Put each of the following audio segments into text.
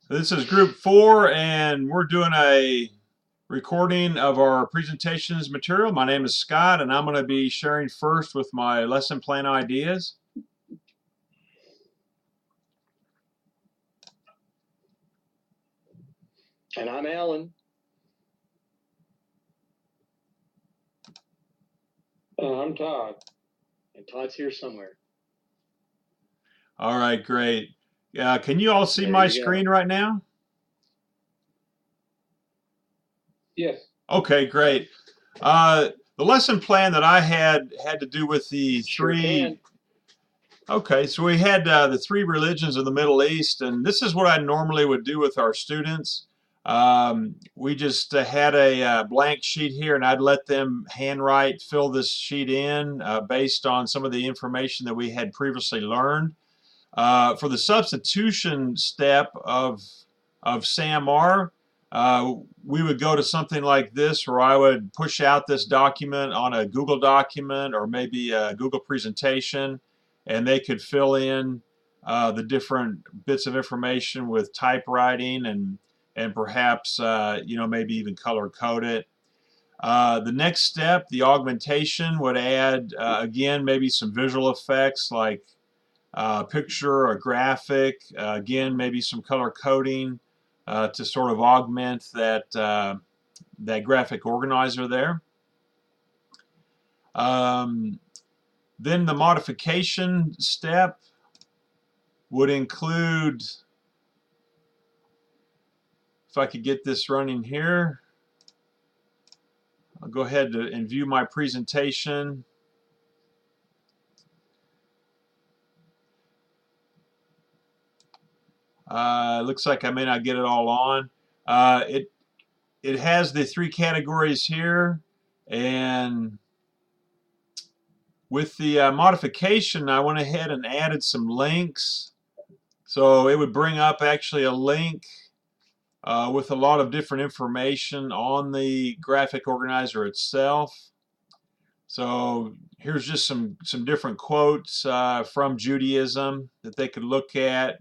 This is group 4, and we're doing a recording of our presentations material. My name is Scott, and I'm going to be sharing first with my lesson plan ideas. And I'm Alan. I'm Todd. And Todd's here somewhere. All right, great. Can you all see There my you go. screen right now? Yes. Okay, great. The lesson plan that I had to do with the Sure three. can. Okay, so we had the 3 religions of the Middle East, and this is what I normally would do with our students. We just had a blank sheet here, and I'd let them handwrite, fill this sheet in based on some of the information that we had previously learned. For the substitution step of SAMR, we would go to something like this, where I would push out this document on a Google document or maybe a Google presentation, and they could fill in the different bits of information with typewriting and perhaps maybe even color code it. The next step, the augmentation, would add again maybe some visual effects like picture or graphic, again maybe some color coding to sort of augment that graphic organizer there. Then the modification step would include, if I could get this running here, I'll go ahead and view my presentation. Looks like I may not get it all on. It has the 3 categories here, and with the modification, I went ahead and added some links. So it would bring up actually a link with a lot of different information on the graphic organizer itself. So here's just some different quotes from Judaism that they could look at.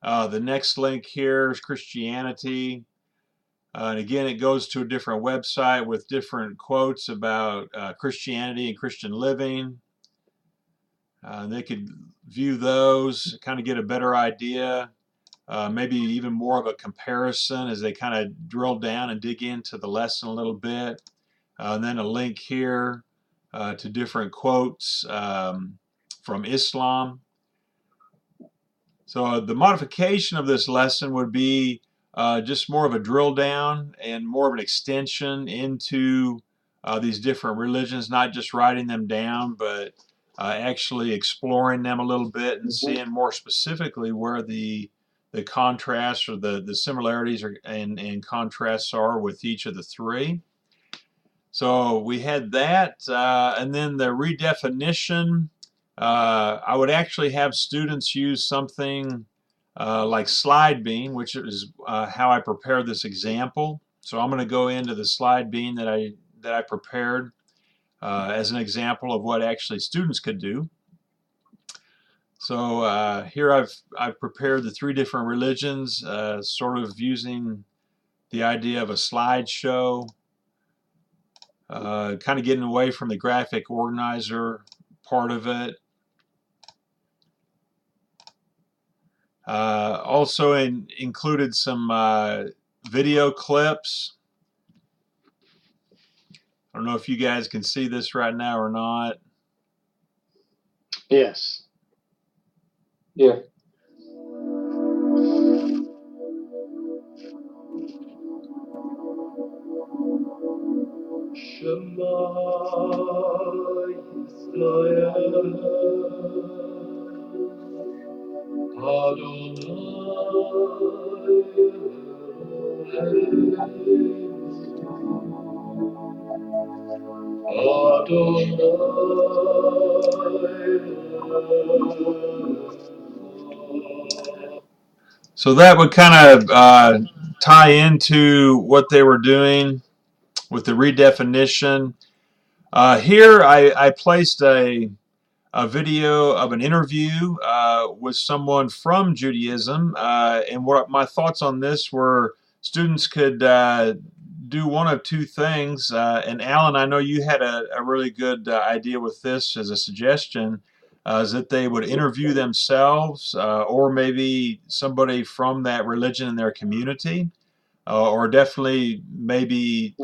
The next link here is Christianity. And again, it goes to a different website with different quotes about Christianity and Christian living. They could view those, kind of get a better idea, maybe even more of a comparison as they kind of drill down and dig into the lesson a little bit. And then a link here to different quotes from Islam. So the modification of this lesson would be just more of a drill down and more of an extension into these different religions, not just writing them down, but actually exploring them a little bit and seeing more specifically where the contrasts or the similarities and contrasts are with each of the 3. So we had that, and then the redefinition. I would actually have students use something like Slide Bean, which is how I prepared this example. So I'm going to go into the Slide Bean that I prepared as an example of what actually students could do. So here I've prepared the 3 different religions, sort of using the idea of a slideshow, kind of getting away from the graphic organizer part of it. Also included some video clips. I don't know if you guys can see this right now or not. Yes. Yeah. Shema Yisrael Adonai So that would kind of tie into what they were doing with the redefinition. Here I placed a a video of an interview with someone from Judaism. And what my thoughts on this were students could do one of two things. And Alan, I know you had a really good idea with this as a suggestion. Is that they would interview themselves or maybe somebody from that religion in their community. Or definitely maybe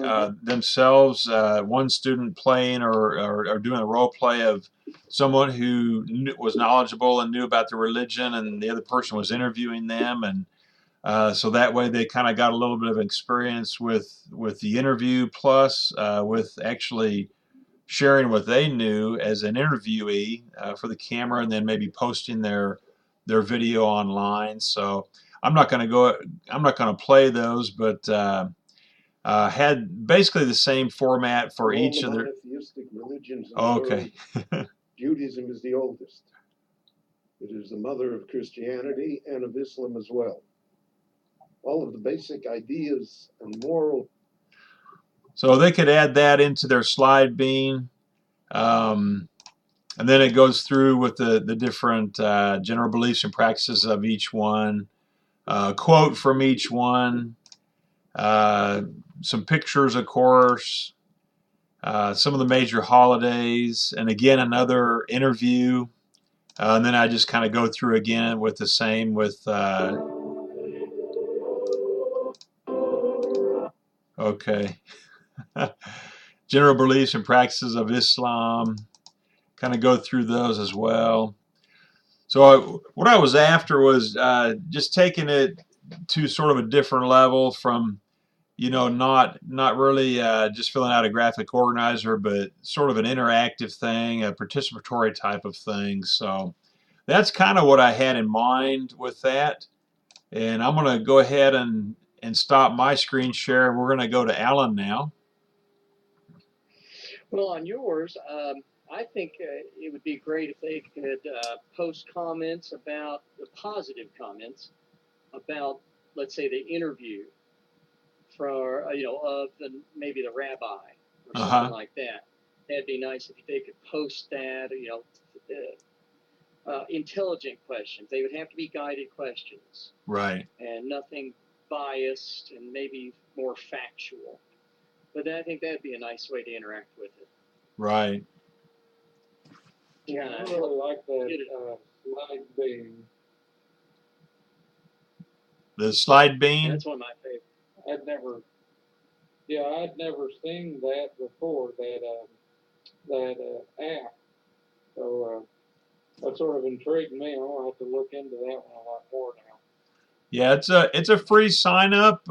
themselves, one student playing or doing a role play of someone who was knowledgeable and knew about the religion, and the other person was interviewing them, and so that way they kind of got a little bit of experience with the interview, plus with actually sharing what they knew as an interviewee for the camera, and then maybe posting their video online. So I'm not going to play those, but had basically the same format for each of their monotheistic religions in the okay world, Judaism is the oldest. It is the mother of Christianity and of Islam as well. All of the basic ideas and moral. So they could add that into their slide bean. And then it goes through with the different general beliefs and practices of each one, quote from each one, some pictures, of course, some of the major holidays, and again another interview. And then I just kind of go through again with the same with okay. General beliefs and practices of Islam, kind of go through those as well. So what I was after was just taking it to sort of a different level from, not really just filling out a graphic organizer, but sort of an interactive thing, a participatory type of thing. So that's kind of what I had in mind with that. And I'm going to go ahead and stop my screen share. We're going to go to Alan now. Well, on yours, I think it would be great if they could post comments about the positive comments about, let's say, the interview for of maybe the rabbi or something like that. That'd be nice if they could post that. Intelligent questions. They would have to be guided questions, right? And nothing biased, and maybe more factual. But I think that'd be a nice way to interact with it. Right. Yeah, I really like that slide bean. The slide bean? That's one of my favorites. I'd never seen that before, that app. So that sort of intrigued me. I'm gonna have to look into that one a lot more now. Yeah, it's a free sign up.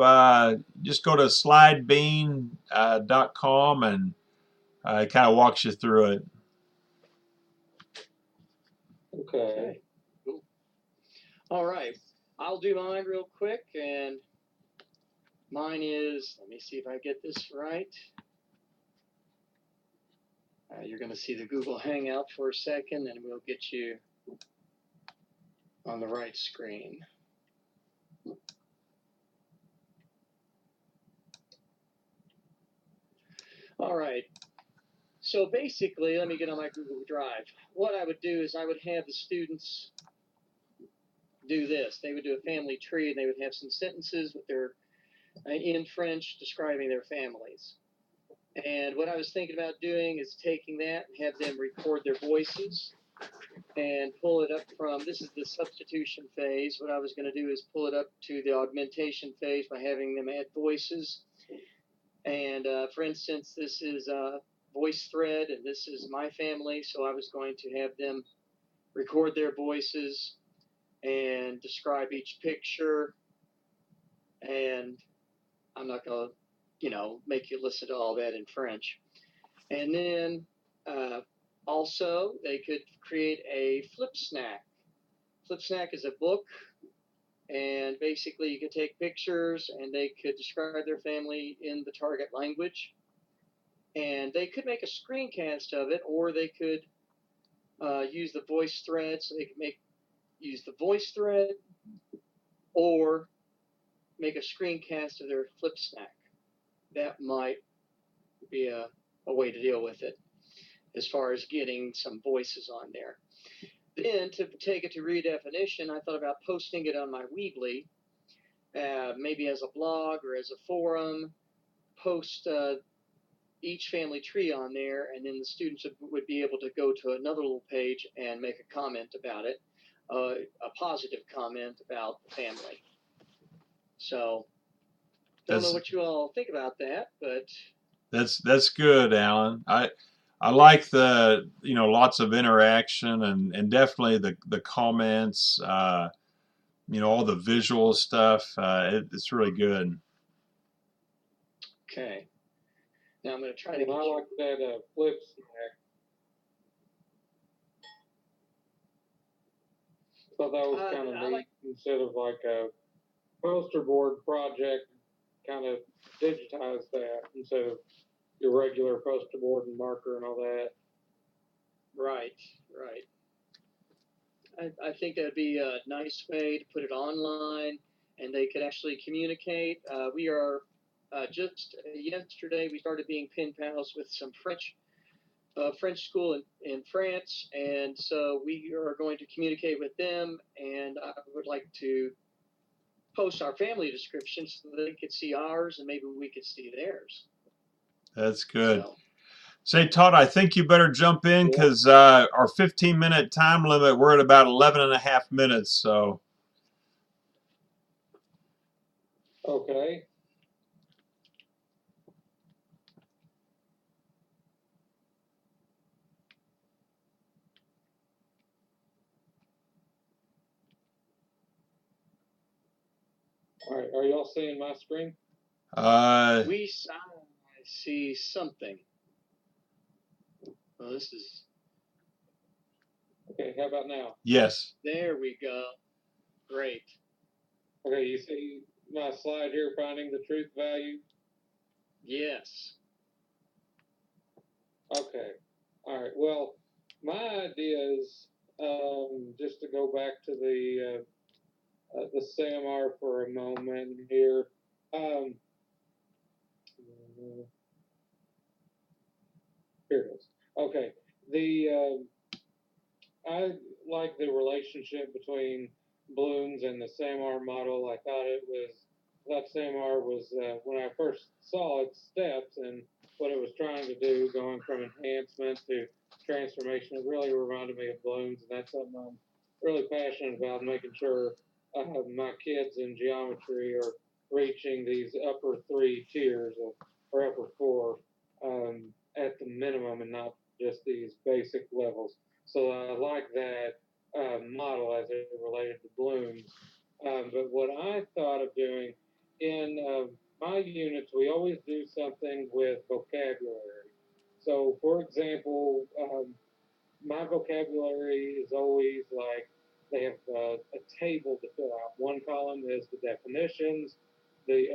Just go to slidebean.com and it kind of walks you through it. Okay. Cool. All right. I'll do mine real quick, and mine is, let me see if I get this right. You're going to see the Google Hangout for a second, and we'll get you on the right screen. All right. So basically, let me get on my Google Drive. What I would do is I would have the students do this. They would do a family tree, and they would have some sentences with their in French describing their families. And what I was thinking about doing is taking that and have them record their voices and pull it up from, this is the substitution phase. What I was going to do is pull it up to the augmentation phase by having them add voices. And for instance, this is a voice thread, and this is my family. So I was going to have them record their voices and describe each picture. And I'm not going to, make you listen to all that in French. And then also they could create a flip snack. Flip snack is a book, and basically you could take pictures and they could describe their family in the target language. And they could make a screencast of it, or they could use the voice thread. So they could use the voice thread or make a screencast of their flip snack. That might be a way to deal with it. as far as getting some voices on there. Then to take it to redefinition, I thought about posting it on my Weebly, maybe as a blog or as a forum, post each family tree on there, and then the students would be able to go to another little page and make a comment about it, a positive comment about the family. So, don't know what you all think about that, but that's good, Alan. I like the lots of interaction and definitely the comments. All the visual stuff. It's really good. Okay. Now I'm going to try to. I like that flip snack. Thought that was kind of neat. Instead of like a poster board project, kind of digitize that instead of your regular poster board and marker and all that. Right. I think that'd be a nice way to put it online, and they could actually communicate. We are just yesterday we started being pen pals with some French school in France, and so we are going to communicate with them. And I would like to post our family descriptions so they could see ours, and maybe we could see theirs. That's good. So, say, Todd, I think you better jump in because our 15-minute time limit, we're at about 11 and a half minutes. So. Okay. All right. Are y'all seeing my screen? We see something. Well, this is. Okay, how about now? Yes. There we go. Great. Okay, you see my slide here, finding the truth value? Yes. Okay. All right. Well, my idea is just to go back to the SAMR for a moment here. Here it is. Okay. I like the relationship between Bloom's and the SAMR model. I thought SAMR was, when I first saw its steps and what it was trying to do, going from enhancement to transformation, it really reminded me of Bloom's, and that's something I'm really passionate about, making sure my kids in geometry are reaching these upper 3 tiers or upper 4 at the minimum, and not just these basic levels. So I like that model as it related to Bloom's. But what I thought of doing in my units, we always do something with vocabulary. So, for example, my vocabulary is always like they have a table to fill out. One column is the definitions, the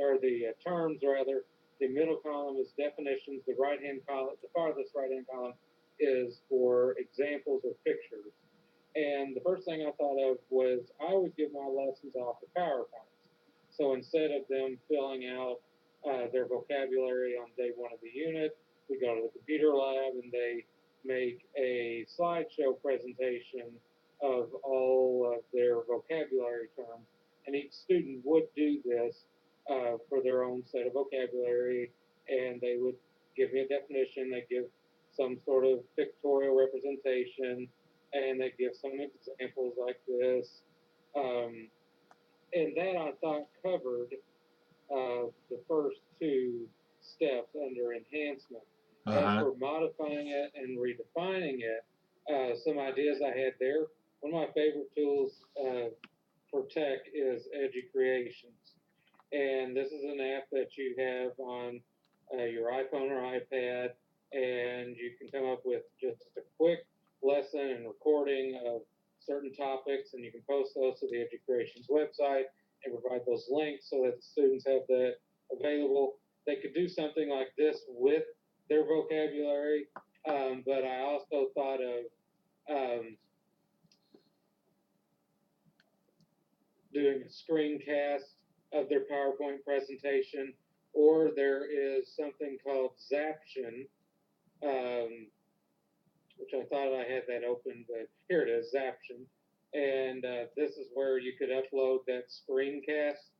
terms rather. The middle column is definitions. The right-hand column, the farthest right-hand column, is for examples or pictures. And the first thing I thought of was I would give my lessons off of PowerPoints. So instead of them filling out their vocabulary on day 1 of the unit, we go to the computer lab and they make a slideshow presentation of all of their vocabulary terms. And each student would do this for their own set of vocabulary, and they would give me a definition, they give some sort of pictorial representation, and they give some examples like this. And that I thought covered the first 2 steps under enhancement. As for modifying it and redefining it, some ideas I had there. One of my favorite tools for tech is EduCreations. And this is an app that you have on your iPhone or iPad, and you can come up with just a quick lesson and recording of certain topics, and you can post those to the EduCreations website and provide those links so that the students have that available. They could do something like this with their vocabulary, but I also thought of doing a screencast of their PowerPoint presentation, or there is something called Zaption which I thought I had that open, but here it is, Zaption. And this is where you could upload that screencast